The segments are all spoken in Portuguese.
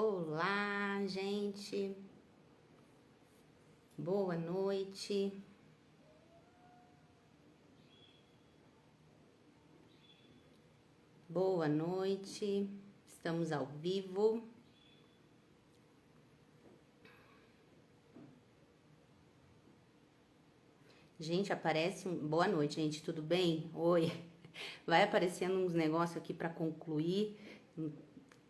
Olá, gente. Boa noite. Boa noite. Estamos ao vivo. Gente, aparece um... Boa noite, gente. Tudo bem? Oi. Vai aparecendo uns negócios aqui para concluir.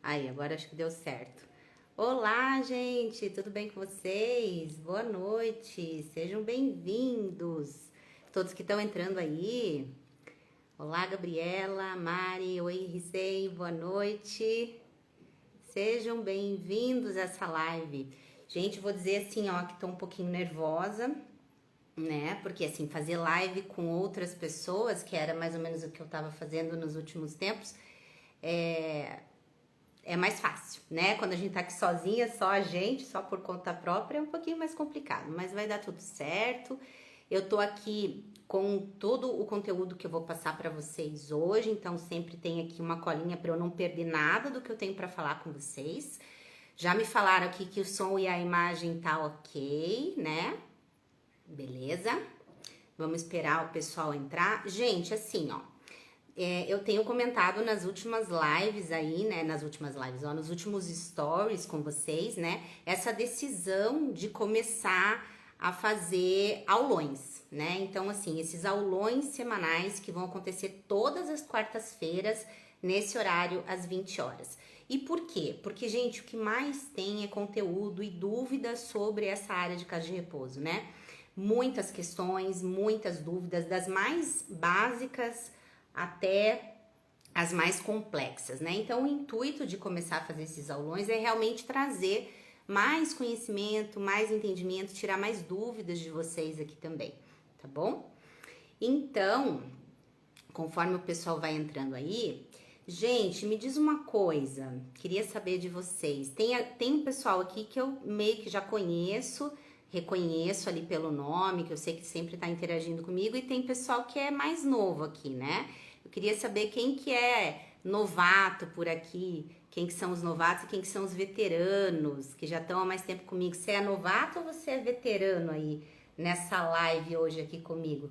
Aí, agora acho que deu certo. Olá, gente. Tudo bem com vocês? Boa noite. Sejam bem-vindos. Todos que estão entrando aí. Olá, Gabriela, Mari, oi, Ricei, boa noite. Sejam bem-vindos a essa live. Gente, vou dizer assim, ó, que tô um pouquinho nervosa, né? Porque assim, fazer live com outras pessoas, que era mais ou menos o que eu tava fazendo nos últimos tempos, é mais fácil, né? Quando a gente tá aqui sozinha, só a gente, só por conta própria, é um pouquinho mais complicado, mas vai dar tudo certo. Eu tô aqui com todo o conteúdo que eu vou passar para vocês hoje, então sempre tem aqui uma colinha para eu não perder nada do que eu tenho para falar com vocês. Já me falaram aqui que o som e a imagem tá ok, né? Beleza? Vamos esperar o pessoal entrar. Gente, assim, ó, eu tenho comentado nas últimas lives aí, né? Nos últimos stories com vocês, né? Essa decisão de começar a fazer aulões, né? Então, assim, esses aulões semanais que vão acontecer todas as quartas-feiras, nesse horário, às 20 horas. E por quê? Porque, gente, o que mais tem é conteúdo e dúvidas sobre essa área de casa de repouso, né? Muitas questões, muitas dúvidas, das mais básicas até as mais complexas, né? Então, o intuito de começar a fazer esses aulões é realmente trazer mais conhecimento, mais entendimento, tirar mais dúvidas de vocês aqui também, tá bom? Então, conforme o pessoal vai entrando aí, gente, me diz uma coisa, queria saber de vocês. Tem um pessoal aqui que eu meio que já conheço, reconheço ali pelo nome, que eu sei que sempre tá interagindo comigo, e tem pessoal que é mais novo aqui, né? Eu queria saber quem que é novato por aqui, quem que são os novatos e quem que são os veteranos, que já estão há mais tempo comigo. Você é novato ou você é veterano aí nessa live hoje aqui comigo?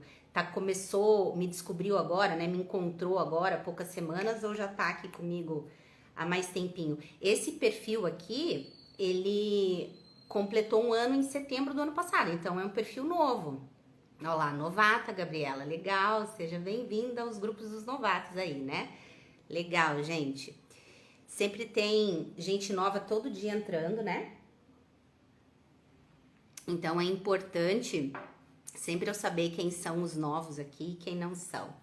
Começou, me descobriu agora, né? Me encontrou agora há poucas semanas ou já tá aqui comigo há mais tempinho? Esse perfil aqui, ele completou um ano em setembro do ano passado, então é um perfil novo. Olha lá, novata, Gabriela, legal, seja bem-vinda aos grupos dos novatos aí, né? Legal, gente. Sempre tem gente nova todo dia entrando, né? Então é importante sempre eu saber quem são os novos aqui e quem não são.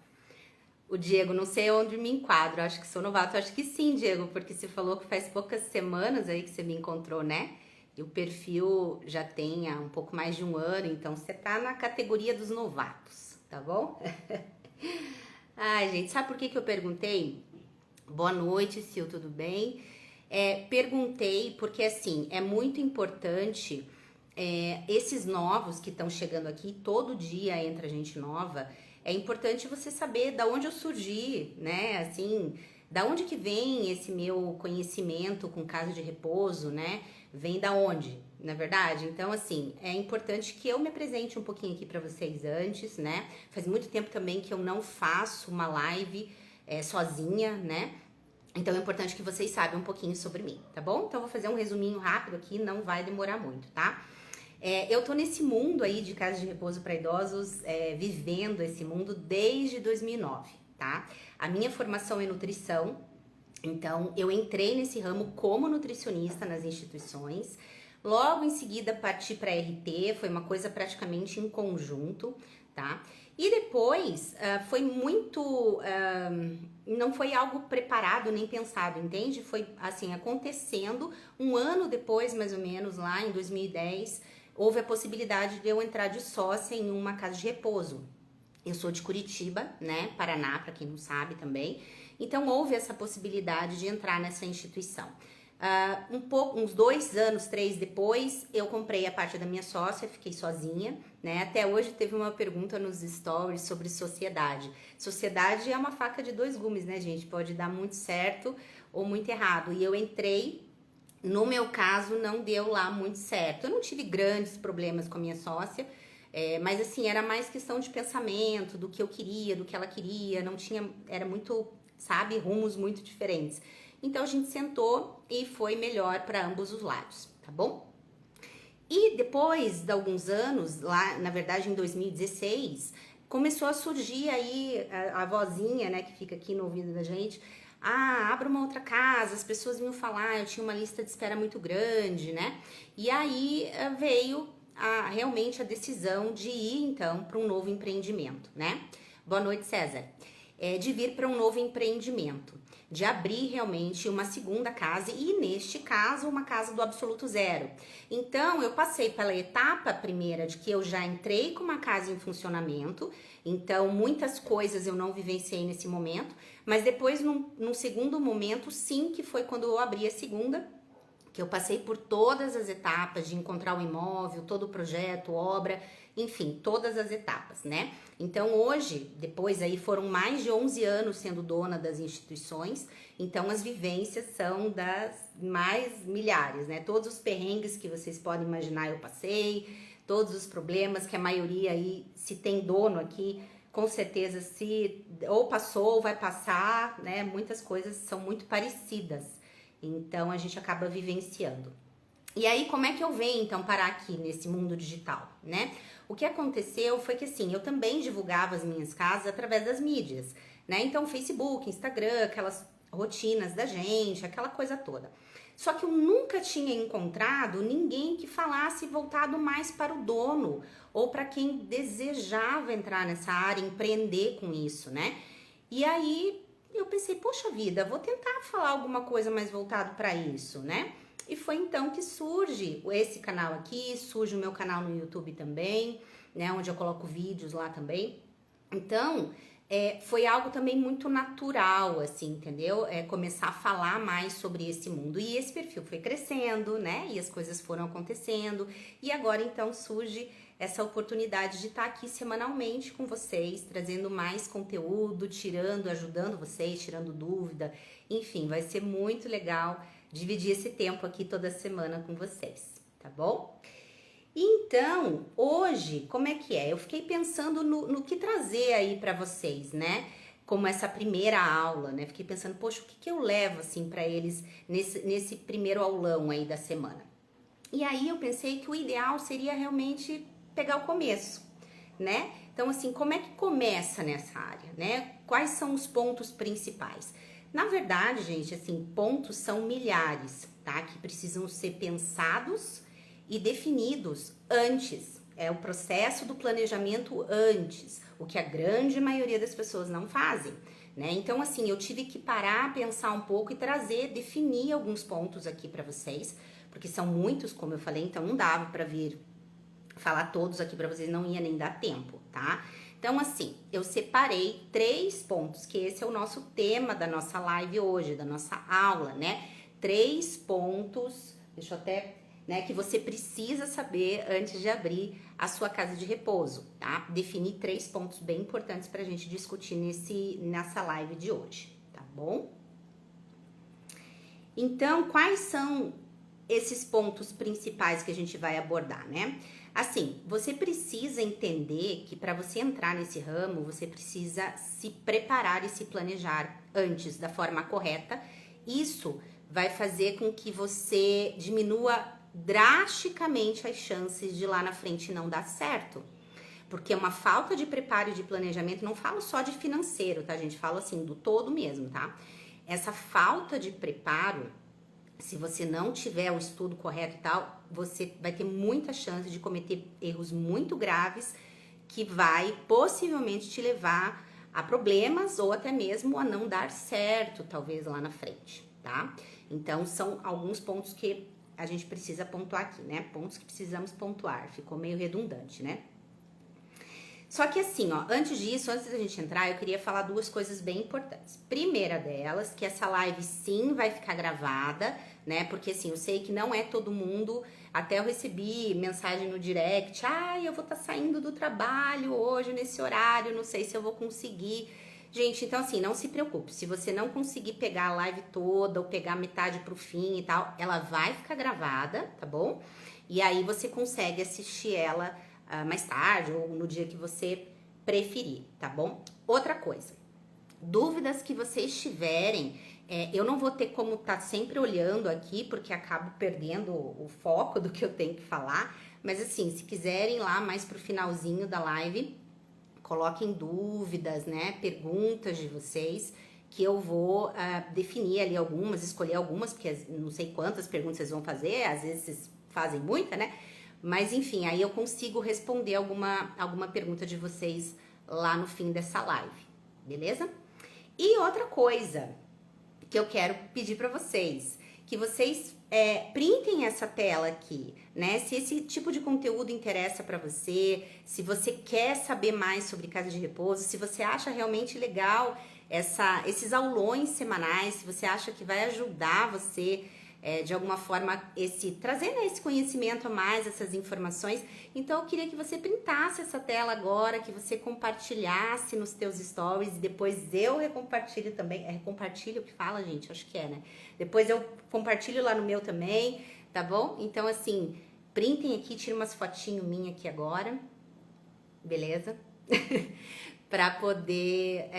O Diego, não sei onde me enquadro, acho que sou novato, acho que sim, Diego, porque você falou que faz poucas semanas aí que você me encontrou, né? E o perfil já tem há um pouco mais de um ano, então você tá na categoria dos novatos, tá bom? Ai, gente, sabe por que eu perguntei? Boa noite, Sil, tudo bem? Perguntei porque, assim, é muito importante esses novos que estão chegando aqui, todo dia entra gente nova, é importante você saber da onde eu surgi, né? Assim, da onde que vem esse meu conhecimento com casa de repouso, né? Vem da onde, na verdade? Então, assim, é importante que eu me apresente um pouquinho aqui para vocês antes, né? Faz muito tempo também que eu não faço uma live sozinha, né? Então é importante que vocês saibam um pouquinho sobre mim, tá bom? Então eu vou fazer um resuminho rápido aqui, não vai demorar muito, tá? Eu tô nesse mundo aí de casa de repouso para idosos, vivendo esse mundo desde 2009, tá? A minha formação é nutrição, então eu entrei nesse ramo como nutricionista nas instituições. Logo em seguida parti para RT, foi uma coisa praticamente em conjunto, tá? E depois foi muito, não foi algo preparado nem pensado, entende? Foi assim, acontecendo um ano depois, mais ou menos, lá em 2010, houve a possibilidade de eu entrar de sócia em uma casa de repouso. Eu sou de Curitiba, né, Paraná, para quem não sabe também. Então houve essa possibilidade de entrar nessa instituição. Uns 2 anos, 3 depois, eu comprei a parte da minha sócia, fiquei sozinha, né? Até hoje teve uma pergunta nos stories sobre sociedade. Sociedade é uma faca de 2 gumes, né, gente? Pode dar muito certo ou muito errado. E eu entrei No meu caso, não deu lá muito certo. Eu não tive grandes problemas com a minha sócia, mas assim, era mais questão de pensamento, do que eu queria, do que ela queria, não tinha, era muito, sabe, rumos muito diferentes. Então a gente sentou e foi melhor para ambos os lados, tá bom? E depois de alguns anos, lá, na verdade em 2016, começou a surgir aí a vozinha, né, que fica aqui no ouvido da gente. Ah, abra uma outra casa, as pessoas vinham falar, eu tinha uma lista de espera muito grande, né? E aí veio realmente a decisão de ir então para um novo empreendimento, né? Boa noite, César. De vir para um novo empreendimento, de abrir realmente uma segunda casa e, neste caso, uma casa do absoluto zero. Então, eu passei pela etapa primeira de que eu já entrei com uma casa em funcionamento, então muitas coisas eu não vivenciei nesse momento, mas depois, num segundo momento, sim, que foi quando eu abri a segunda, que eu passei por todas as etapas de encontrar o imóvel, todo o projeto, obra, enfim, todas as etapas, né? Então hoje, depois aí foram mais de 11 anos sendo dona das instituições, então as vivências são das mais milhares, né? Todos os perrengues que vocês podem imaginar eu passei, todos os problemas que a maioria aí, se tem dono aqui, com certeza se ou passou ou vai passar, né? Muitas coisas são muito parecidas. Então a gente acaba vivenciando. E aí, como é que eu venho então parar aqui nesse mundo digital, né? O que aconteceu foi que assim, eu também divulgava as minhas casas através das mídias, né? Então, Facebook, Instagram, aquelas rotinas da gente, aquela coisa toda. Só que eu nunca tinha encontrado ninguém que falasse voltado mais para o dono ou para quem desejava entrar nessa área, empreender com isso, né? E aí eu pensei, poxa vida, vou tentar falar alguma coisa mais voltado para isso, né? E foi então que surge esse canal aqui, surge o meu canal no YouTube também, né? Onde eu coloco vídeos lá também. Então, foi algo também muito natural, assim, entendeu? Começar a falar mais sobre esse mundo. E esse perfil foi crescendo, né? E as coisas foram acontecendo. E agora, então, surge essa oportunidade de estar aqui semanalmente com vocês, trazendo mais conteúdo, ajudando vocês, tirando dúvida. Enfim, vai ser muito legal dividir esse tempo aqui toda semana com vocês, tá bom? Então, hoje, como é que é? Eu fiquei pensando no que trazer aí para vocês, né? Como essa primeira aula, né? Fiquei pensando, poxa, o que eu levo assim para eles nesse primeiro aulão aí da semana? E aí eu pensei que o ideal seria realmente pegar o começo, né? Então, assim, como é que começa nessa área, né? Quais são os pontos principais? Na verdade, gente, assim, pontos são milhares, tá? Que precisam ser pensados e definidos antes. É o processo do planejamento antes, o que a grande maioria das pessoas não fazem, né? Então, assim, eu tive que parar, pensar um pouco e definir alguns pontos aqui para vocês, porque são muitos, como eu falei, então não dava para vir falar todos aqui para vocês, não ia nem dar tempo, tá? Então, assim, eu separei 3 pontos, que esse é o nosso tema da nossa live hoje, da nossa aula, né? 3 pontos, deixa eu até, né, que você precisa saber antes de abrir a sua casa de repouso, tá? Definir 3 pontos bem importantes pra gente discutir nessa live de hoje, tá bom? Então, quais são esses pontos principais que a gente vai abordar, né? Assim, você precisa entender que para você entrar nesse ramo, você precisa se preparar e se planejar antes da forma correta. Isso vai fazer com que você diminua drasticamente as chances de lá na frente não dar certo. Porque uma falta de preparo e de planejamento, não falo só de financeiro, tá, gente? Falo assim, do todo mesmo, tá? Essa falta de preparo, se você não tiver o estudo correto e tal, você vai ter muita chance de cometer erros muito graves que vai possivelmente te levar a problemas ou até mesmo a não dar certo, talvez lá na frente, tá? Então, são alguns pontos que a gente precisa pontuar aqui, né? Pontos que precisamos pontuar. Ficou meio redundante, né? Só que assim, ó, antes da gente entrar, eu queria falar 2 coisas bem importantes. Primeira delas, que essa live sim vai ficar gravada, né? Porque assim, eu sei que não é todo mundo, até eu recebi mensagem no direct, eu vou estar saindo do trabalho hoje nesse horário, não sei se eu vou conseguir. Gente, então assim, não se preocupe. Se você não conseguir pegar a live toda ou pegar metade pro fim e tal, ela vai ficar gravada, tá bom? E aí você consegue assistir ela mais tarde ou no dia que você preferir, tá bom? Outra coisa, dúvidas que vocês tiverem, eu não vou ter como estar sempre olhando aqui, porque acabo perdendo o foco do que eu tenho que falar, mas assim, se quiserem lá mais pro finalzinho da live, coloquem dúvidas, né, perguntas de vocês, que eu vou definir ali algumas, escolher algumas, porque não sei quantas perguntas vocês vão fazer, às vezes vocês fazem muita, né? Mas enfim, aí eu consigo responder alguma pergunta de vocês lá no fim dessa live, beleza? E outra coisa que eu quero pedir para vocês, que vocês printem essa tela aqui, né? Se esse tipo de conteúdo interessa para você, se você quer saber mais sobre casa de repouso, se você acha realmente legal esses aulões semanais, se você acha que vai ajudar você de alguma forma trazendo esse conhecimento a mais, essas informações, então eu queria que você printasse essa tela agora, que você compartilhasse nos teus stories e depois eu recompartilho também. É recompartilho que fala, gente? Acho que é, né? Depois eu compartilho lá no meu também, tá bom? Então assim, printem aqui, tira umas fotinhos minhas aqui agora, beleza? Para poder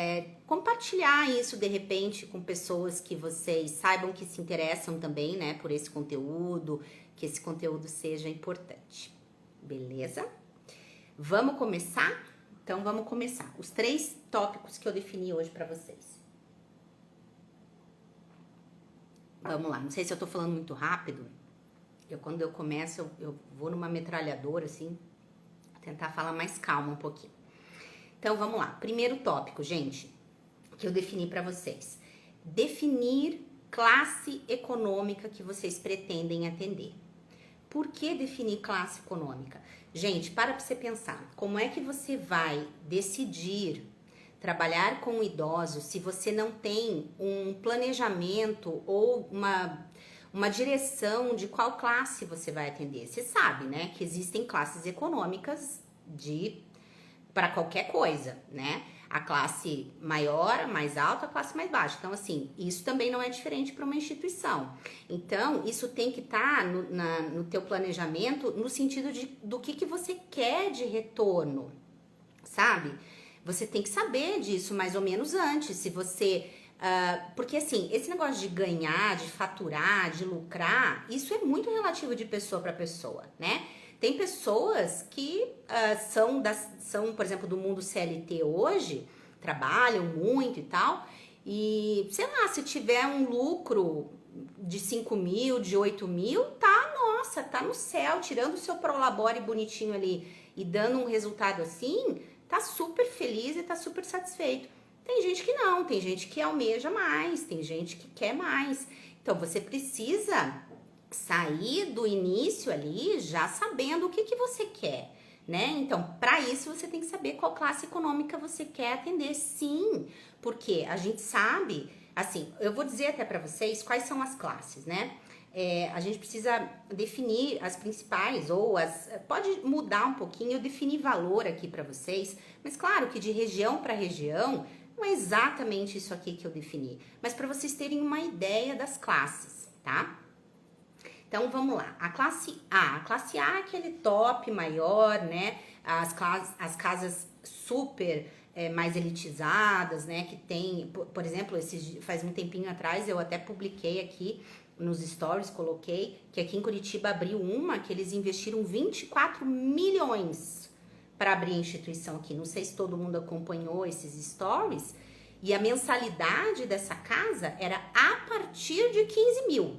compartilhar isso de repente com pessoas que vocês saibam que se interessam também, né, por esse conteúdo, que esse conteúdo seja importante, beleza? Vamos começar? Então vamos começar. Os 3 tópicos que eu defini hoje para vocês. Vamos lá, não sei se eu tô falando muito rápido. Quando eu começo, eu vou numa metralhadora assim, tentar falar mais calma um pouquinho. Então, vamos lá. Primeiro tópico, gente, que eu defini para vocês. Definir classe econômica que vocês pretendem atender. Por que definir classe econômica? Gente, para você pensar. Como é que você vai decidir trabalhar com idosos se você não tem um planejamento ou uma direção de qual classe você vai atender? Você sabe, né, que existem classes econômicas para qualquer coisa, né? A classe maior, a mais alta, a classe mais baixa. Então, assim, isso também não é diferente para uma instituição. Então, isso tem que estar no teu planejamento no sentido do que você quer de retorno, sabe? Você tem que saber disso mais ou menos antes, se você... porque, assim, esse negócio de ganhar, de faturar, de lucrar, isso é muito relativo de pessoa para pessoa, né? Tem pessoas que são, por exemplo, do mundo CLT hoje, trabalham muito e tal, e, sei lá, se tiver um lucro de 5 mil, de 8 mil, nossa, tá no céu, tirando o seu prolabore bonitinho ali e dando um resultado assim, tá super feliz e tá super satisfeito. Tem gente que não, tem gente que almeja mais, tem gente que quer mais. Então, você precisa sair do início ali já sabendo o que você quer, né? Então, para isso você tem que saber qual classe econômica você quer atender, sim, porque a gente sabe, assim, eu vou dizer até para vocês quais são as classes, né? A gente precisa definir as principais pode mudar um pouquinho, eu defini valor aqui para vocês, mas claro que de região para região não é exatamente isso aqui que eu defini, mas para vocês terem uma ideia das classes, tá? Então, vamos lá. A classe A é aquele top maior, né? As casas super mais elitizadas, né? Que tem, por exemplo, faz um tempinho atrás, eu até publiquei aqui nos stories, coloquei que aqui em Curitiba abriu que eles investiram 24 milhões para abrir a instituição aqui. Não sei se todo mundo acompanhou esses stories. E a mensalidade dessa casa era a partir de 15 mil.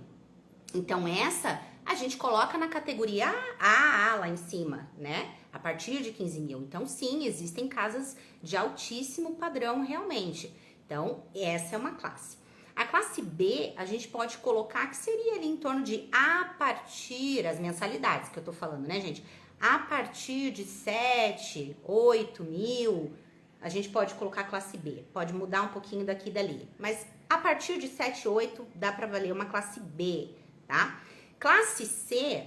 Então, essa a gente coloca na categoria AA lá em cima, né? A partir de 15 mil. Então, sim, existem casas de altíssimo padrão realmente. Então, essa é uma classe. A classe B, a gente pode colocar que seria ali em torno de as mensalidades que eu tô falando, né, gente? A partir de 7, 8 mil, a gente pode colocar a classe B. Pode mudar um pouquinho daqui e dali. Mas a partir de 7, 8, dá para valer uma classe B, tá? Classe C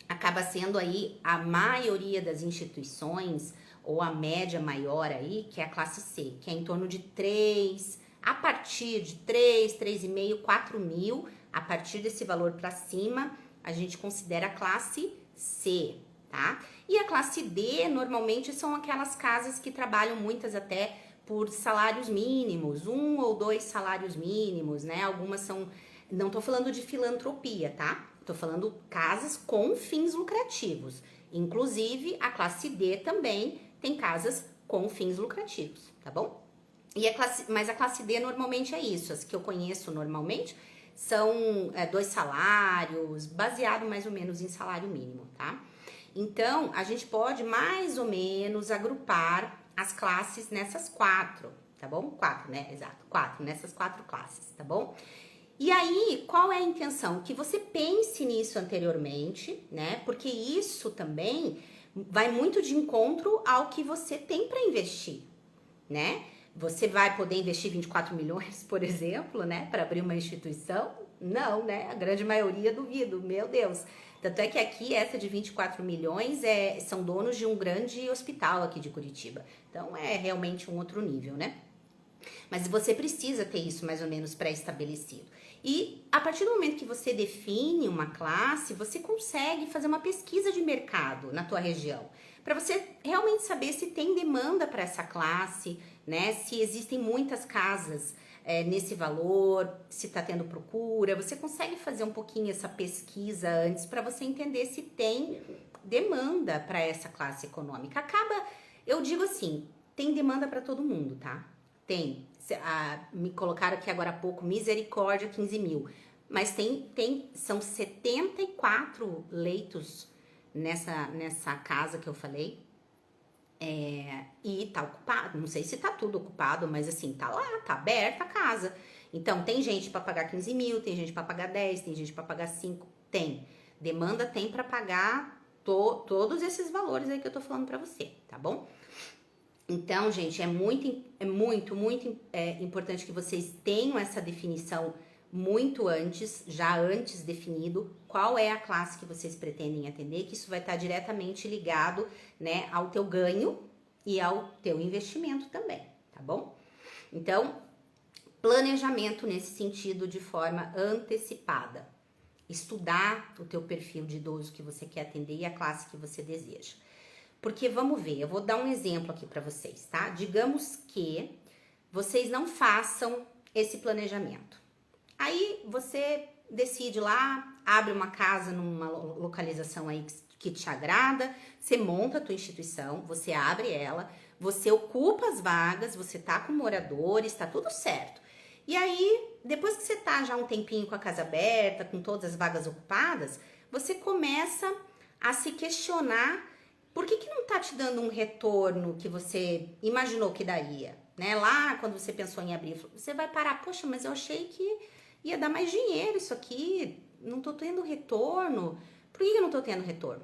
acaba sendo aí a maioria das instituições ou a média maior aí, que é a classe C, que é em torno de 3, a partir de 3,5, 4 mil, a partir desse valor para cima, a gente considera a classe C, tá? E a classe D, normalmente, são aquelas casas que trabalham muitas até por salários mínimos, 1 ou 2 salários mínimos, né? Algumas são... Não tô falando de filantropia, tá? Tô falando casas com fins lucrativos. Inclusive, a classe D também tem casas com fins lucrativos, tá bom? Mas a classe D normalmente é isso. As que eu conheço normalmente são 2 salários, baseado mais ou menos em salário mínimo, tá? Então, a gente pode mais ou menos agrupar as classes nessas 4, tá bom? 4, né? Exato, 4, nessas 4 classes, tá bom? E aí, qual é a intenção? Que você pense nisso anteriormente, né? Porque isso também vai muito de encontro ao que você tem para investir, né? Você vai poder investir 24 milhões, por exemplo, né? Para abrir uma instituição? Não, né? A grande maioria duvido, meu Deus. Tanto é que aqui, essa de 24 milhões são donos de um grande hospital aqui de Curitiba. Então, é realmente um outro nível, né? Mas você precisa ter isso mais ou menos pré-estabelecido. E a partir do momento que você define uma classe, você consegue fazer uma pesquisa de mercado na tua região, para você realmente saber se tem demanda para essa classe, né? Se existem muitas casas nesse valor, se está tendo procura. Você consegue fazer um pouquinho essa pesquisa antes para você entender se tem demanda para essa classe econômica. Eu digo assim, tem demanda para todo mundo, tá? Tem. Me colocaram aqui agora há pouco, misericórdia, 15 mil. Mas são 74 leitos nessa casa que eu falei. E tá ocupado. Não sei se tá tudo ocupado, mas assim, tá lá, tá aberta a casa. Então, tem gente para pagar 15 mil, tem gente para pagar 10, tem gente para pagar 5. Tem. Demanda tem para pagar todos esses valores aí que eu tô falando para você, tá bom? Então, gente, é muito importante que vocês tenham essa definição muito antes, já antes definido, qual é a classe que vocês pretendem atender, que isso vai estar diretamente ligado, né, ao teu ganho e ao teu investimento também, tá bom? Então, planejamento nesse sentido de forma antecipada. Estudar o teu perfil de idoso que você quer atender e a classe que você deseja. Porque vamos ver, eu vou dar um exemplo aqui para vocês, tá? Digamos que vocês não façam esse planejamento. Aí você decide lá, abre uma casa numa localização aí que te agrada, você monta a tua instituição, você abre ela, você ocupa as vagas, você tá com moradores, tá tudo certo. E aí, depois que você tá já um tempinho com a casa aberta, com todas as vagas ocupadas, você começa a se questionar por que não tá te dando um retorno que você imaginou que daria, né? Lá, quando você pensou em abrir, você vai parar, poxa, mas eu achei que ia dar mais dinheiro isso aqui, não tô tendo retorno. Por que eu não tô tendo retorno?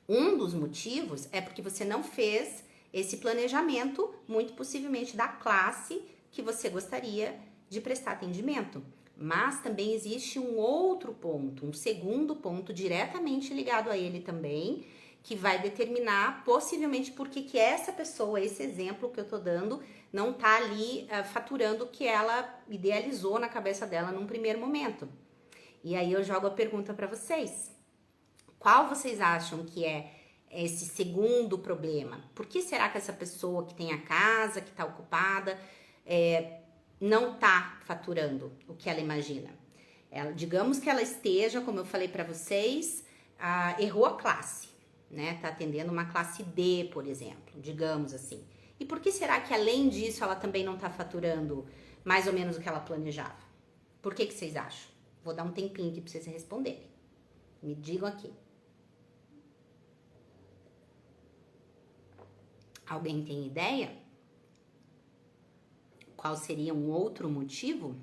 Um dos motivos é porque você não fez esse planejamento, muito possivelmente da classe que você gostaria de prestar atendimento. Mas também existe um outro ponto, um segundo ponto diretamente ligado a ele também, que vai determinar possivelmente por que essa pessoa, esse exemplo que eu tô dando, não tá ali faturando o que ela idealizou na cabeça dela num primeiro momento. E aí eu jogo a pergunta para vocês. Qual vocês acham que é esse segundo problema? Por que será que essa pessoa que tem a casa, que tá ocupada, não tá faturando o que ela imagina? Digamos que ela esteja, como eu falei para vocês, errou a classe, né? Tá atendendo uma classe D, por exemplo, digamos assim. E por que será que, além disso, ela também não tá faturando mais ou menos o que ela planejava? Por que vocês acham? Vou dar um tempinho aqui para vocês responderem. Me digam aqui. Alguém tem ideia? Qual seria um outro motivo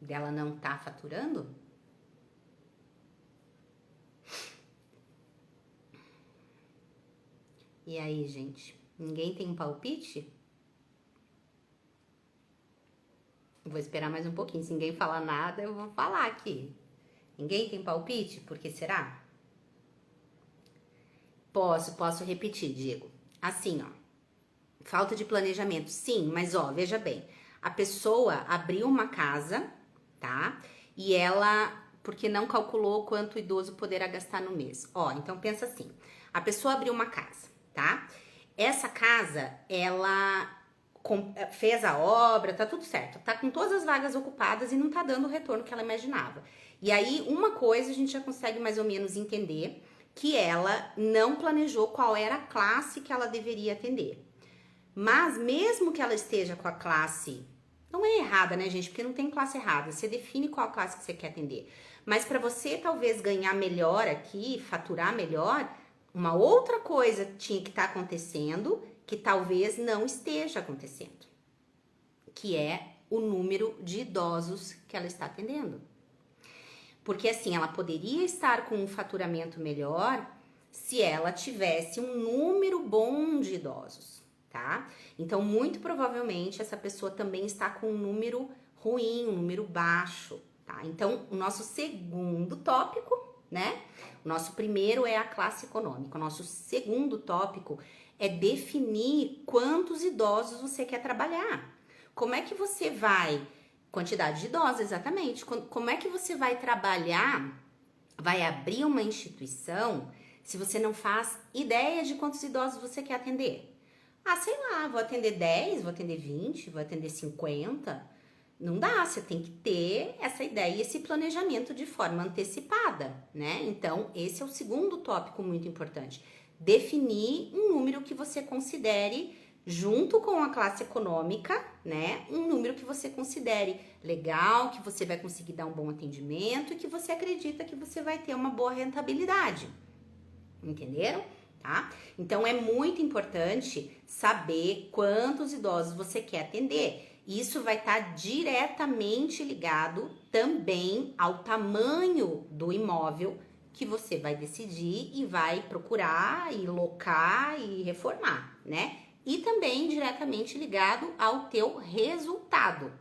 dela não estar faturando? E aí, gente? Ninguém tem um palpite? Vou esperar mais um pouquinho. Se ninguém falar nada, eu vou falar aqui. Ninguém tem palpite? Por que será? Posso repetir, Diego. Assim, ó. Falta de planejamento, sim, mas ó, veja bem, a pessoa abriu uma casa, tá? E ela, porque não calculou quanto o idoso poderá gastar no mês. Ó, então pensa assim, a pessoa abriu uma casa, tá? Essa casa, ela fez a obra, tá tudo certo, tá com todas as vagas ocupadas e não tá dando o retorno que ela imaginava. E aí, uma coisa a gente já consegue mais ou menos entender, que ela não planejou qual era a classe que ela deveria atender. Mas mesmo que ela esteja com a classe, não é errada, né, gente? Porque não tem classe errada. Você define qual classe que você quer atender. Mas para você talvez ganhar melhor aqui, faturar melhor, uma outra coisa tinha que estar acontecendo que talvez não esteja acontecendo, que é o número de idosos que ela está atendendo. Porque assim, ela poderia estar com um faturamento melhor se ela tivesse um número bom de idosos, tá? Então, muito provavelmente, essa pessoa também está com um número ruim, um número baixo, tá? Então, o nosso segundo tópico, né? O nosso primeiro é a classe econômica. O nosso segundo tópico é definir quantos idosos você quer trabalhar. Como é que você vai... Quantidade de idosos, exatamente. Como é que você vai trabalhar, vai abrir uma instituição, se você não faz ideia de quantos idosos você quer atender? Ah, sei lá, vou atender 10, vou atender 20, vou atender 50. Não dá, você tem que ter essa ideia e esse planejamento de forma antecipada, né? Então, esse é o segundo tópico muito importante. Definir um número que você considere, junto com a classe econômica, né? Um número que você considere legal, que você vai conseguir dar um bom atendimento e que você acredita que você vai ter uma boa rentabilidade. Entenderam? Tá? Então, é muito importante saber quantos idosos você quer atender. Isso vai estar diretamente ligado também ao tamanho do imóvel que você vai decidir e vai procurar e locar e reformar, né? E também diretamente ligado ao teu resultado,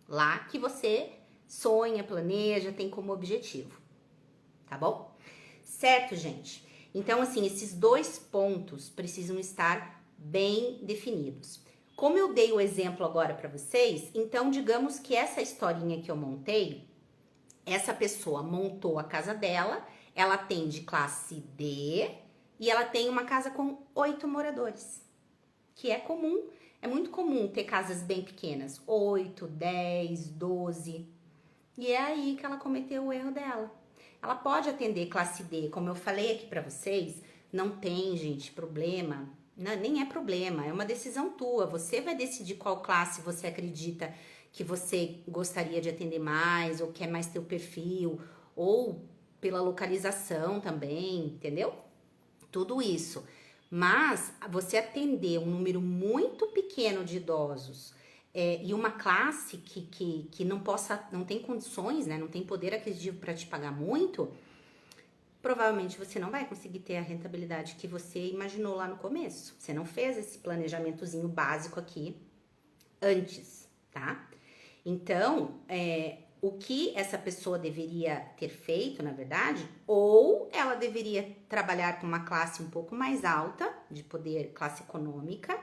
lá que você sonha, planeja, tem como objetivo, tá bom? Certo, gente? Então, assim, esses dois pontos precisam estar bem definidos. Como eu dei o exemplo agora para vocês, então digamos que essa historinha que eu montei, essa pessoa montou a casa dela, ela tem de classe D e ela tem uma casa com 8 moradores, que é comum, é muito comum ter casas bem pequenas, 8, 10, 12, e é aí que ela cometeu o erro dela. Ela pode atender classe D, como eu falei aqui pra vocês, não tem, gente, problema, não, nem é problema, é uma decisão tua, você vai decidir qual classe você acredita que você gostaria de atender mais, ou quer mais teu perfil, ou pela localização também, entendeu? Tudo isso. Mas você atender um número muito pequeno de idosos e uma classe que não tem condições, né, não tem poder aquisitivo para te pagar muito, provavelmente você não vai conseguir ter a rentabilidade que você imaginou lá no começo. Você não fez esse planejamentozinho básico aqui antes, tá? Então, o que essa pessoa deveria ter feito, na verdade, ou ela deveria trabalhar com uma classe um pouco mais alta, de poder, classe econômica,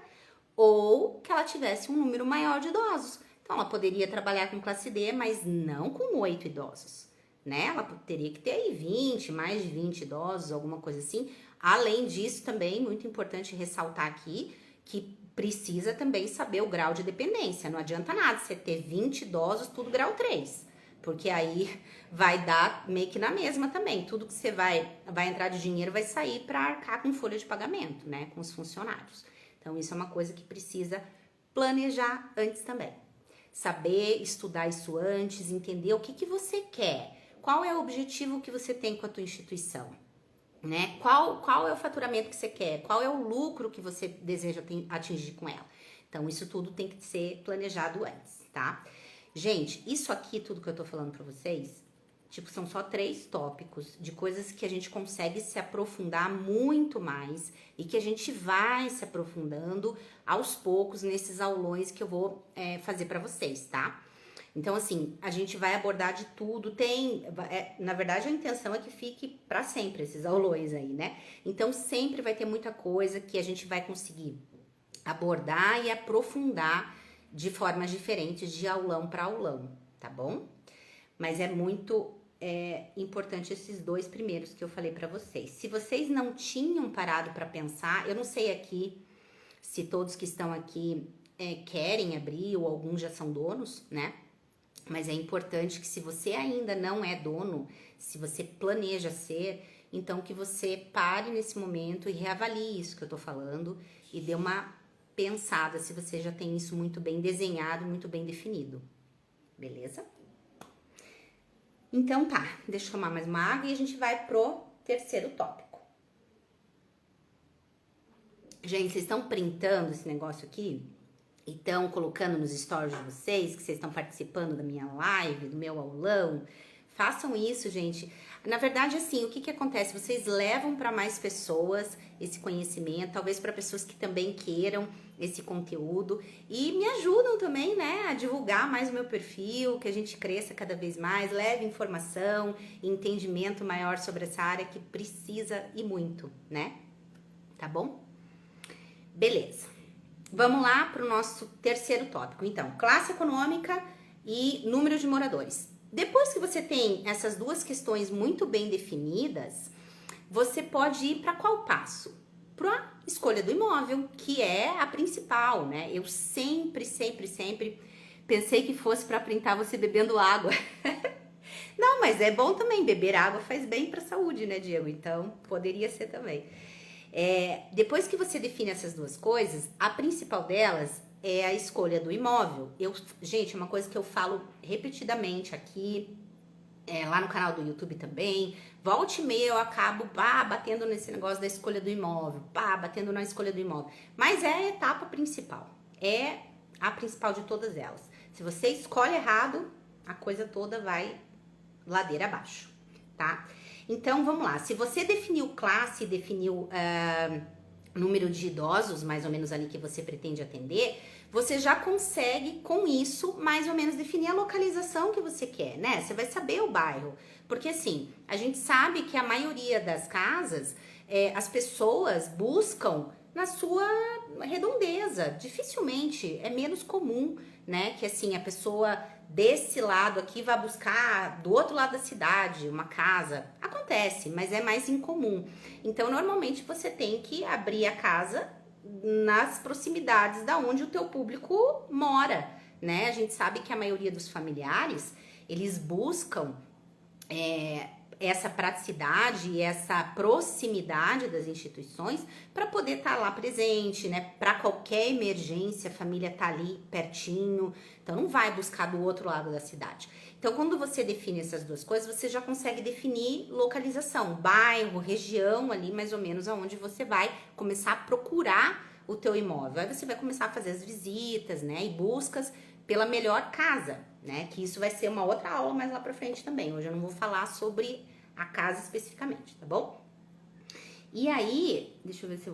ou que ela tivesse um número maior de idosos. Então, ela poderia trabalhar com classe D, mas não com 8 idosos, né? Ela teria que ter aí 20, mais de 20 idosos, alguma coisa assim. Além disso, também, muito importante ressaltar aqui, que precisa também saber o grau de dependência. Não adianta nada você ter 20 idosos, tudo grau 3. Porque aí vai dar meio que na mesma também. Tudo que você vai entrar de dinheiro vai sair para arcar com folha de pagamento, né? Com os funcionários. Então, isso é uma coisa que precisa planejar antes também. Saber estudar isso antes, entender o que você quer. Qual é o objetivo que você tem com a tua instituição? Né? Qual é o faturamento que você quer? Qual é o lucro que você deseja atingir com ela? Então, isso tudo tem que ser planejado antes, tá? Gente, isso aqui, tudo que eu tô falando pra vocês, tipo, são só 3 tópicos de coisas que a gente consegue se aprofundar muito mais e que a gente vai se aprofundando aos poucos nesses aulões que eu vou fazer pra vocês, tá? Então, assim, a gente vai abordar de tudo, na verdade, a intenção é que fique para sempre esses aulões aí, né? Então, sempre vai ter muita coisa que a gente vai conseguir abordar e aprofundar de formas diferentes de aulão para aulão, tá bom? Mas é muito importante esses dois primeiros que eu falei para vocês. Se vocês não tinham parado para pensar, eu não sei aqui se todos que estão aqui querem abrir ou alguns já são donos, né? Mas é importante que se você ainda não é dono, se você planeja ser, então que você pare nesse momento e reavalie isso que eu tô falando e dê uma pensada se você já tem isso muito bem desenhado, muito bem definido. Beleza? Então tá, deixa eu tomar mais uma água e a gente vai pro terceiro tópico. Gente, vocês estão printando esse negócio aqui? E estão colocando nos stories de vocês, que vocês estão participando da minha live, do meu aulão? Façam isso, gente. Na verdade, assim, o que acontece? Vocês levam para mais pessoas esse conhecimento, talvez para pessoas que também queiram esse conteúdo e me ajudam também, né, a divulgar mais o meu perfil, que a gente cresça cada vez mais, leve informação, entendimento maior sobre essa área que precisa e muito, né? Tá bom? Beleza. Vamos lá para o nosso terceiro tópico. Então, classe econômica e número de moradores. Depois que você tem essas duas questões muito bem definidas, você pode ir para qual passo? Para a escolha do imóvel, que é a principal, né? Eu sempre pensei que fosse para printar você bebendo água. Não, mas é bom também, beber água faz bem para a saúde, né, Diego? Então, poderia ser também. Depois que você define essas duas coisas, a principal delas é a escolha do imóvel. Gente, é uma coisa que eu falo repetidamente aqui, lá no canal do YouTube também. Volta e meia eu acabo batendo nesse negócio da escolha do imóvel, batendo na escolha do imóvel. Mas é a etapa principal, é a principal de todas elas. Se você escolhe errado, a coisa toda vai ladeira abaixo, tá? Então, vamos lá. Se você definiu classe, definiu número de idosos, mais ou menos ali que você pretende atender, você já consegue, com isso, mais ou menos definir a localização que você quer, né? Você vai saber o bairro. Porque, assim, a gente sabe que a maioria das casas, as pessoas buscam na sua redondeza. Dificilmente, é menos comum, né? Que, assim, a pessoa desse lado aqui vai buscar do outro lado da cidade uma casa. Acontece, mas é mais incomum. Então, normalmente, você tem que abrir a casa nas proximidades da onde o teu público mora, né? A gente sabe que a maioria dos familiares, eles buscam essa praticidade e essa proximidade das instituições para poder estar lá presente, né? Para qualquer emergência, a família tá ali pertinho, então não vai buscar do outro lado da cidade. Então, quando você define essas duas coisas, você já consegue definir localização, bairro, região ali, mais ou menos aonde você vai começar a procurar o teu imóvel. Aí você vai começar a fazer as visitas, né? E buscas pela melhor casa, né? Que isso vai ser uma outra aula mais lá pra frente também. Hoje eu não vou falar sobre a casa especificamente, tá bom? E aí, deixa eu ver se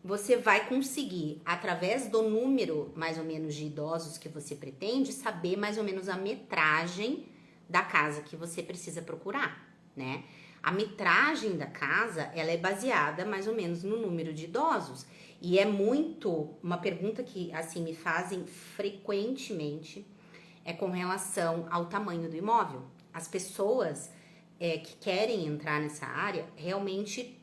você vai conseguir, através do número mais ou menos de idosos que você pretende, saber mais ou menos a metragem da casa que você precisa procurar, né? A metragem da casa, ela é baseada mais ou menos no número de idosos. E é muito, uma pergunta que assim me fazem frequentemente, é com relação ao tamanho do imóvel. As pessoas que querem entrar nessa área, realmente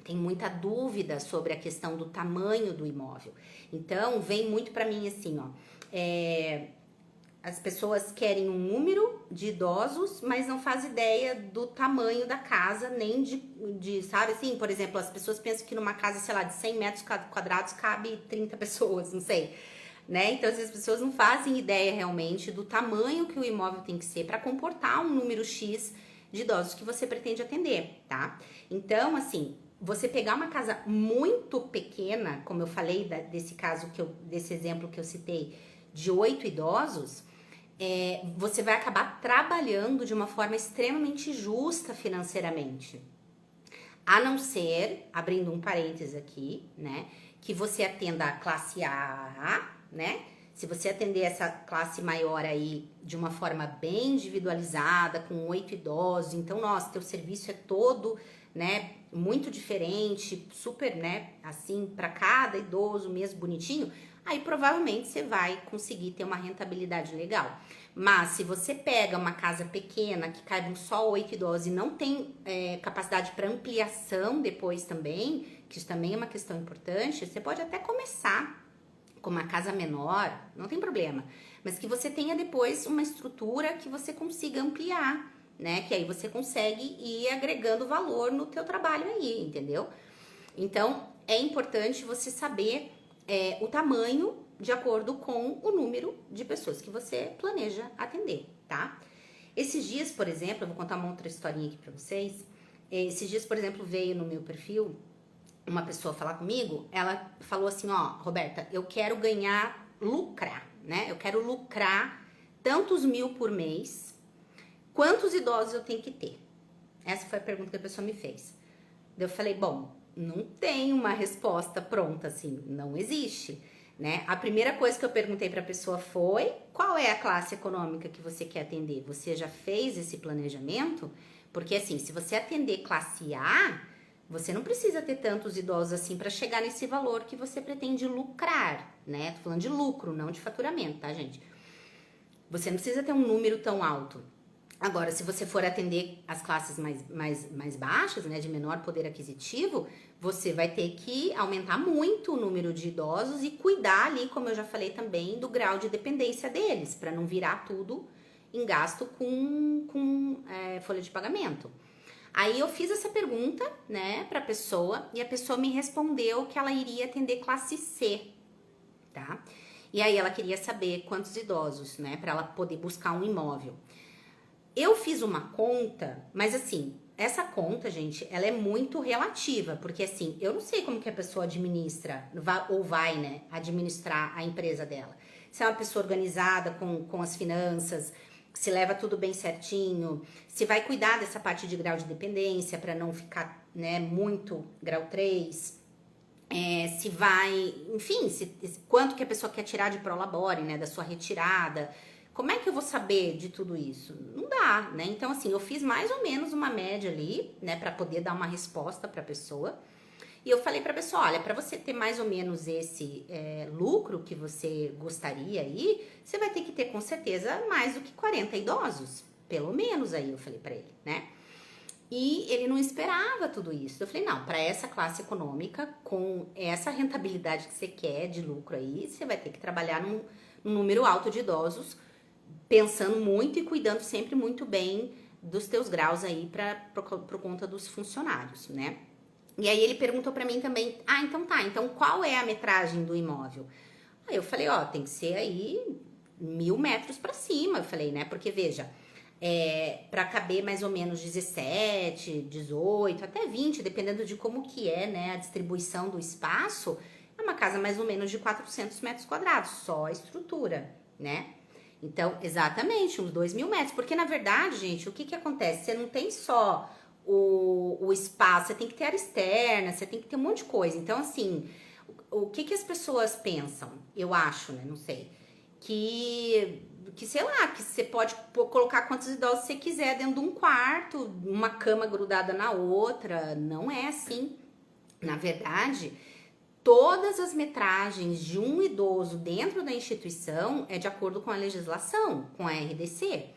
tem muita dúvida sobre a questão do tamanho do imóvel. Então, vem muito para mim assim, ó, as pessoas querem um número de idosos, mas não faz ideia do tamanho da casa, nem de, sabe assim, por exemplo, as pessoas pensam que numa casa, sei lá, de 100 metros quadrados cabe 30 pessoas, não sei, né? Então, as pessoas não fazem ideia realmente do tamanho que o imóvel tem que ser para comportar um número X de idosos que você pretende atender, tá? Então, assim, você pegar uma casa muito pequena, como eu falei desse caso, desse exemplo que eu citei, de 8 idosos, você vai acabar trabalhando de uma forma extremamente justa financeiramente. A não ser, abrindo um parênteses aqui, né, que você atenda a classe A, né? Se você atender essa classe maior aí de uma forma bem individualizada, com 8 idosos, então, nossa, teu serviço é todo né, muito diferente, super, né, assim, para cada idoso mesmo bonitinho, aí provavelmente você vai conseguir ter uma rentabilidade legal. Mas se você pega uma casa pequena que caibam só 8 idosos e não tem capacidade para ampliação depois também, que isso também é uma questão importante, você pode até começar com uma casa menor, não tem problema, mas que você tenha depois uma estrutura que você consiga ampliar, né? Que aí você consegue ir agregando valor no teu trabalho aí, entendeu? Então, é importante você saber o tamanho de acordo com o número de pessoas que você planeja atender, tá? Esses dias, por exemplo, eu vou contar uma outra historinha aqui pra vocês. Esses dias, por exemplo, veio no meu perfil uma pessoa falar comigo, ela falou assim, ó, Roberta, eu quero lucrar, né? Eu quero lucrar tantos mil por mês, quantos idosos eu tenho que ter? Essa foi a pergunta que a pessoa me fez. Eu falei, bom, não tem uma resposta pronta, assim, não existe, né? A primeira coisa que eu perguntei para a pessoa foi, qual é a classe econômica que você quer atender? Você já fez esse planejamento? Porque, assim, se você atender classe A, você não precisa ter tantos idosos assim para chegar nesse valor que você pretende lucrar, né? Tô falando de lucro, não de faturamento, tá, gente? Você não precisa ter um número tão alto. Agora, se você for atender as classes mais baixas, né, de menor poder aquisitivo, você vai ter que aumentar muito o número de idosos e cuidar ali, como eu já falei também, do grau de dependência deles, para não virar tudo em gasto com folha de pagamento. Aí eu fiz essa pergunta, né, pra pessoa, e a pessoa me respondeu que ela iria atender classe C, tá? E aí ela queria saber quantos idosos, né, pra ela poder buscar um imóvel. Eu fiz uma conta, mas assim, essa conta, gente, ela é muito relativa, porque assim, eu não sei como que a pessoa administra, vai, né, administrar a empresa dela. Se é uma pessoa organizada com as finanças, se leva tudo bem certinho, se vai cuidar dessa parte de grau de dependência para não ficar, né, muito grau 3, se vai, enfim, quanto que a pessoa quer tirar de prolabore, né, da sua retirada. Como é que eu vou saber de tudo isso? Não dá, né? Então, assim, eu fiz mais ou menos uma média ali, né, para poder dar uma resposta para a pessoa. E eu falei para a pessoa, olha, para você ter mais ou menos esse lucro que você gostaria aí, você vai ter que ter com certeza mais do que 40 idosos, pelo menos aí, eu falei para ele, né? E ele não esperava tudo isso. Eu falei, não, para essa classe econômica, com essa rentabilidade que você quer de lucro aí, você vai ter que trabalhar num número alto de idosos, pensando muito e cuidando sempre muito bem dos teus graus aí por conta dos funcionários, né? E aí ele perguntou pra mim também, então tá, então qual é a metragem do imóvel? Aí eu falei, ó, tem que ser aí 1.000 metros pra cima, eu falei, né? Porque veja, pra caber mais ou menos 17, 18, até 20, dependendo de como que é, né, a distribuição do espaço, é uma casa mais ou menos de 400 metros quadrados, só a estrutura, né? Então, exatamente, uns 2.000 metros. Porque, na verdade, gente, o que que acontece? Você não tem só o espaço, você tem que ter área externa, você tem que ter um monte de coisa. Então, assim, o que que as pessoas pensam? Eu acho, né? Não sei. Sei lá, que você pode colocar quantos idosos você quiser dentro de um quarto, uma cama grudada na outra. Não é assim. Na verdade, todas as metragens de um idoso dentro da instituição é de acordo com a legislação, com a RDC.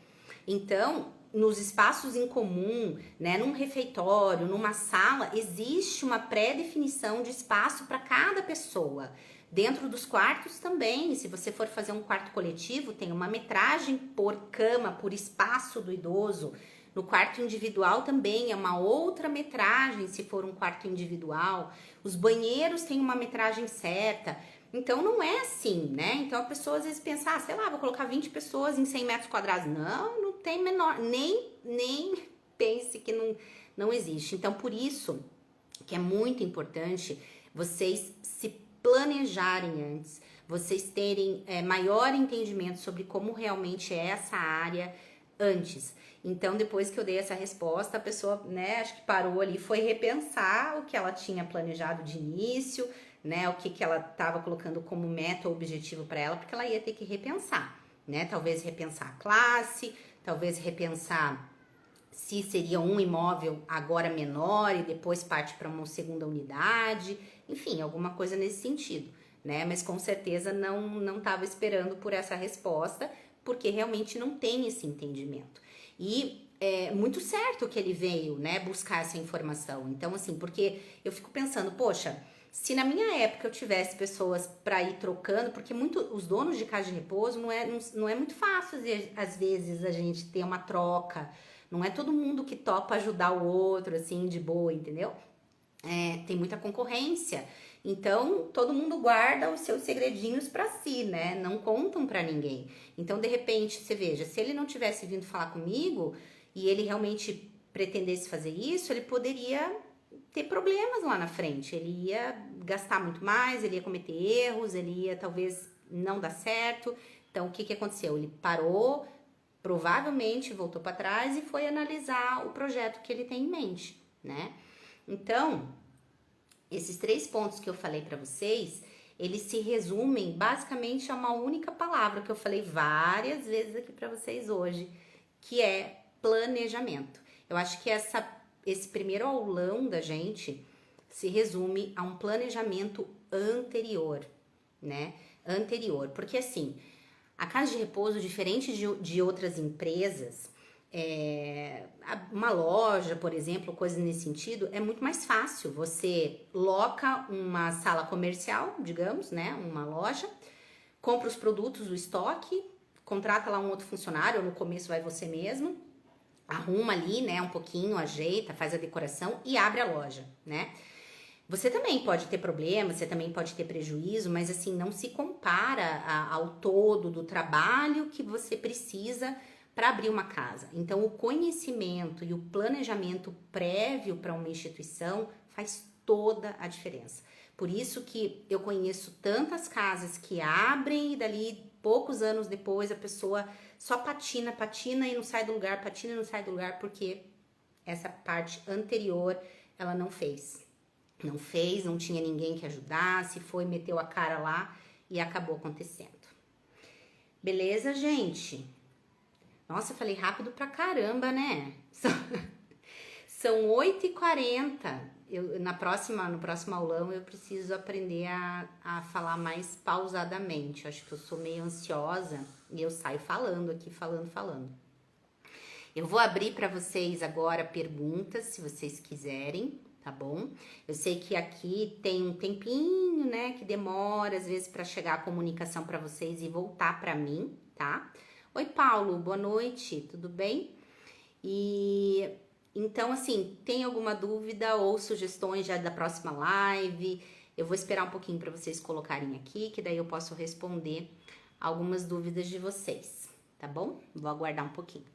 Então, nos espaços em comum, né, num refeitório, numa sala, existe uma pré-definição de espaço para cada pessoa. Dentro dos quartos também, se você for fazer um quarto coletivo, tem uma metragem por cama, por espaço do idoso. No quarto individual também é uma outra metragem, se for um quarto individual. Os banheiros têm uma metragem certa. Então, não é assim, né? Então, a pessoa às vezes pensa, sei lá, vou colocar 20 pessoas em 100 metros quadrados. Não, não tem menor, nem pense que não existe. Então, por isso que é muito importante vocês se planejarem antes, vocês terem maior entendimento sobre como realmente é essa área antes. Então, depois que eu dei essa resposta, a pessoa, né, acho que parou ali, foi repensar o que ela tinha planejado de início, né, o que que ela estava colocando como meta ou objetivo para ela, porque ela ia ter que repensar, né, talvez repensar a classe, talvez repensar se seria um imóvel agora menor e depois parte para uma segunda unidade, enfim, alguma coisa nesse sentido, né? Mas com certeza não estava esperando por essa resposta, porque realmente não tem esse entendimento. E é muito certo que ele veio, né, buscar essa informação. Então, assim, porque eu fico pensando, poxa, se na minha época eu tivesse pessoas para ir trocando, porque os donos de casa de repouso não é muito fácil, às vezes, a gente ter uma troca. Não é todo mundo que topa ajudar o outro, assim, de boa, entendeu? Tem muita concorrência. Então, todo mundo guarda os seus segredinhos para si, né? Não contam para ninguém. Então, de repente, você veja, se ele não tivesse vindo falar comigo e ele realmente pretendesse fazer isso, ele poderia ter problemas lá na frente. Ele ia gastar muito mais, ele ia cometer erros, ele ia talvez não dar certo. Então, o que aconteceu? Ele parou, provavelmente voltou para trás e foi analisar o projeto que ele tem em mente, né? Então, esses 3 pontos que eu falei para vocês, eles se resumem basicamente a uma única palavra que eu falei várias vezes aqui para vocês hoje, que é planejamento. Eu acho que esse primeiro aulão da gente se resume a um planejamento anterior, né? Anterior, porque assim, a casa de repouso, diferente de outras empresas, uma loja, por exemplo, coisas nesse sentido, é muito mais fácil. Você loca uma sala comercial, digamos, né? Uma loja, compra os produtos, o estoque, contrata lá um outro funcionário, ou no começo vai você mesmo, arruma ali, né, um pouquinho, ajeita, faz a decoração e abre a loja, né? Você também pode ter problemas, você também pode ter prejuízo, mas assim, não se compara ao todo do trabalho que você precisa para abrir uma casa. Então, o conhecimento e o planejamento prévio para uma instituição faz toda a diferença. Por isso que eu conheço tantas casas que abrem e dali poucos anos depois a pessoa só patina e não sai do lugar, patina e não sai do lugar, porque essa parte anterior ela não fez. Não fez, não tinha ninguém que ajudasse, foi, meteu a cara lá e acabou acontecendo. Beleza, gente? Nossa, eu falei rápido pra caramba, né? São 8h40. No próximo aulão eu preciso aprender a falar mais pausadamente. Eu acho que eu sou meio ansiosa e eu saio falando aqui, falando. Eu vou abrir para vocês agora perguntas, se vocês quiserem, tá bom? Eu sei que aqui tem um tempinho, né, que demora às vezes para chegar a comunicação para vocês e voltar para mim, tá? Oi, Paulo, boa noite, tudo bem? E então, assim, tem alguma dúvida ou sugestões já da próxima live? Eu vou esperar um pouquinho para vocês colocarem aqui, que daí eu posso responder algumas dúvidas de vocês, tá bom? Vou aguardar um pouquinho.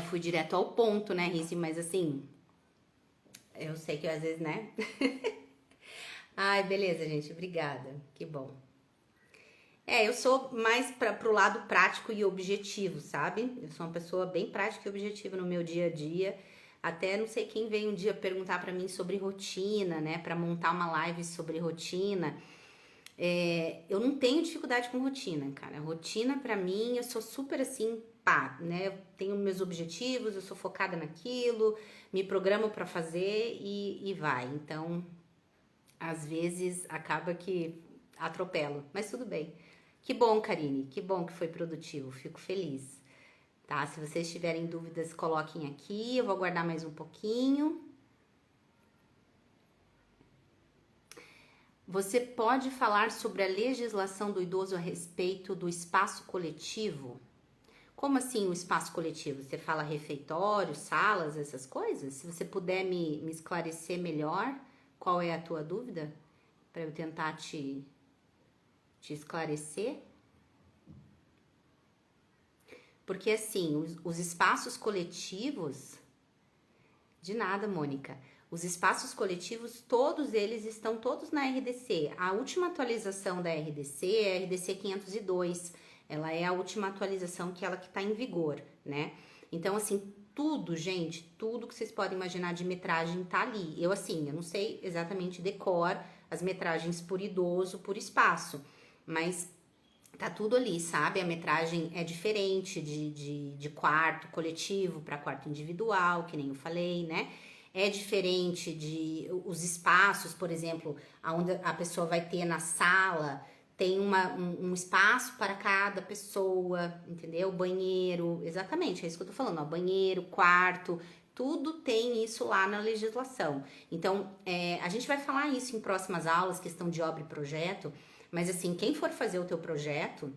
Fui direto ao ponto, né, Rice? Mas assim, eu sei que às vezes, né? Ai, beleza, gente, obrigada, que bom. Eu sou mais pro lado prático e objetivo, sabe? Eu sou uma pessoa bem prática e objetiva no meu dia a dia. Até não sei quem veio um dia perguntar pra mim sobre rotina, né? Pra montar uma live sobre rotina. Eu não tenho dificuldade com rotina, cara. Rotina pra mim, eu sou super assim, pá, né? Eu tenho meus objetivos, eu sou focada naquilo, me programo pra fazer e vai. Então, às vezes acaba que atropelo, mas tudo bem. Que bom, Karine, que bom que foi produtivo, fico feliz, tá? Se vocês tiverem dúvidas, coloquem aqui, eu vou aguardar mais um pouquinho. Você pode falar sobre a legislação do idoso a respeito do espaço coletivo? Como assim o espaço coletivo? Você fala refeitório, salas, essas coisas? Se você puder me esclarecer melhor, qual é a tua dúvida? Para eu tentar te esclarecer. Porque assim, os espaços coletivos... De nada, Mônica. Os espaços coletivos, todos eles estão todos na RDC. A última atualização da RDC é a RDC 502. Ela é a última atualização que está em vigor, né? Então, assim, tudo, gente, tudo que vocês podem imaginar de metragem tá ali. Eu não sei exatamente decor as metragens por idoso, por espaço, mas Tá tudo ali, sabe? A metragem é diferente de quarto coletivo para quarto individual, que nem eu falei, né? É diferente de os espaços, por exemplo, onde a pessoa vai ter na sala, tem um espaço para cada pessoa, entendeu? Banheiro, exatamente, é isso que eu tô falando, ó, banheiro, quarto, tudo tem isso lá na legislação. Então, a gente vai falar isso em próximas aulas, questão de obra e projeto, mas assim, quem for fazer o teu projeto,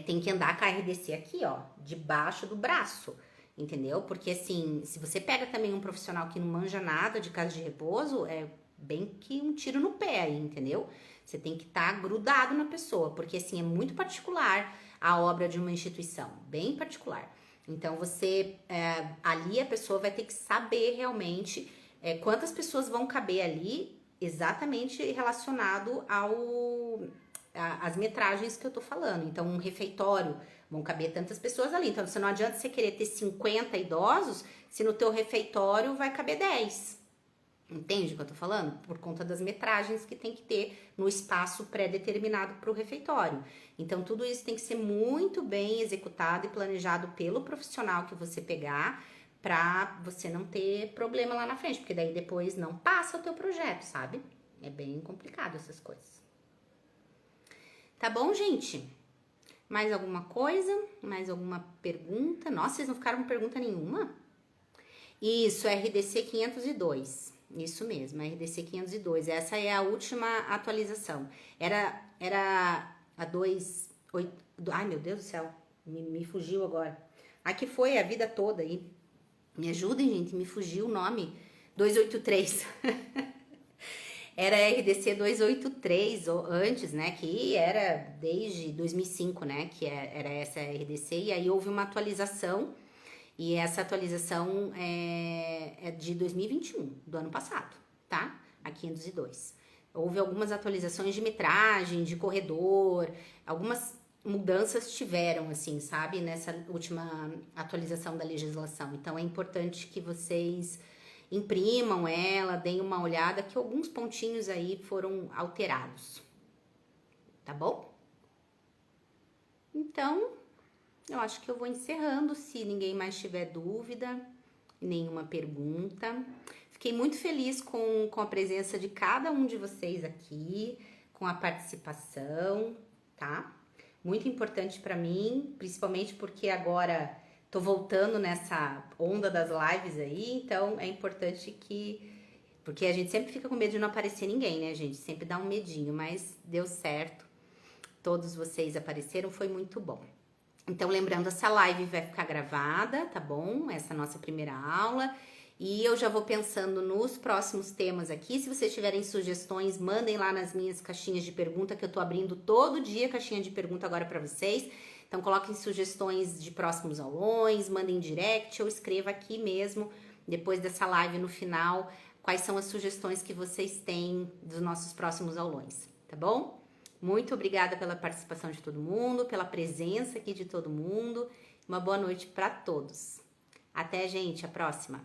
tem que andar com a RDC aqui, ó, debaixo do braço, entendeu? Porque assim, se você pega também um profissional que não manja nada de casa de repouso, é bem que um tiro no pé aí, entendeu? Você tem que estar grudado na pessoa, porque assim, é muito particular a obra de uma instituição, bem particular. Então, ali a pessoa vai ter que saber realmente quantas pessoas vão caber ali, exatamente relacionado as metragens que eu tô falando. Então, um refeitório, vão caber tantas pessoas ali. Então, não adianta você querer ter 50 idosos, se no teu refeitório vai caber 10. Entende o que eu tô falando? Por conta das metragens que tem que ter no espaço pré-determinado para o refeitório. Então, tudo isso tem que ser muito bem executado e planejado pelo profissional que você pegar, para você não ter problema lá na frente, porque daí depois não passa o teu projeto, sabe? É bem complicado essas coisas. Tá bom, gente? Mais alguma coisa? Mais alguma pergunta? Nossa, vocês não ficaram com pergunta nenhuma? Isso, RDC 502. Isso mesmo, RDC 502. Essa é a última atualização. Era a 2.8. Ai, meu Deus do céu. Me fugiu agora. Aqui foi a vida toda aí. Me ajudem, gente. Me fugiu o nome. 283. Era RDC 283 antes, né? Que era desde 2005, né? Que era essa RDC. E aí houve uma atualização. E essa atualização é de 2021, do ano passado, tá? A 502. Houve algumas atualizações de metragem, de corredor, algumas mudanças tiveram, assim, sabe? Nessa última atualização da legislação. Então, é importante que vocês imprimam ela, deem uma olhada, que alguns pontinhos aí foram alterados. Tá bom? Então, eu acho que eu vou encerrando, se ninguém mais tiver dúvida, nenhuma pergunta. Fiquei muito feliz com a presença de cada um de vocês aqui, com a participação, tá? Muito importante para mim, principalmente porque agora tô voltando nessa onda das lives aí, então é importante porque a gente sempre fica com medo de não aparecer ninguém, né, gente? Sempre dá um medinho, mas deu certo. Todos vocês apareceram, foi muito bom. Então, lembrando, essa live vai ficar gravada, tá bom? Essa nossa primeira aula. E eu já vou pensando nos próximos temas aqui. Se vocês tiverem sugestões, mandem lá nas minhas caixinhas de pergunta, que eu tô abrindo todo dia caixinha de pergunta agora para vocês. Então, coloquem sugestões de próximos aulões, mandem direct ou escreva aqui mesmo, depois dessa live no final, quais são as sugestões que vocês têm dos nossos próximos aulões, tá bom? Muito obrigada pela participação de todo mundo, pela presença aqui de todo mundo. Uma boa noite para todos. Até, gente, a próxima.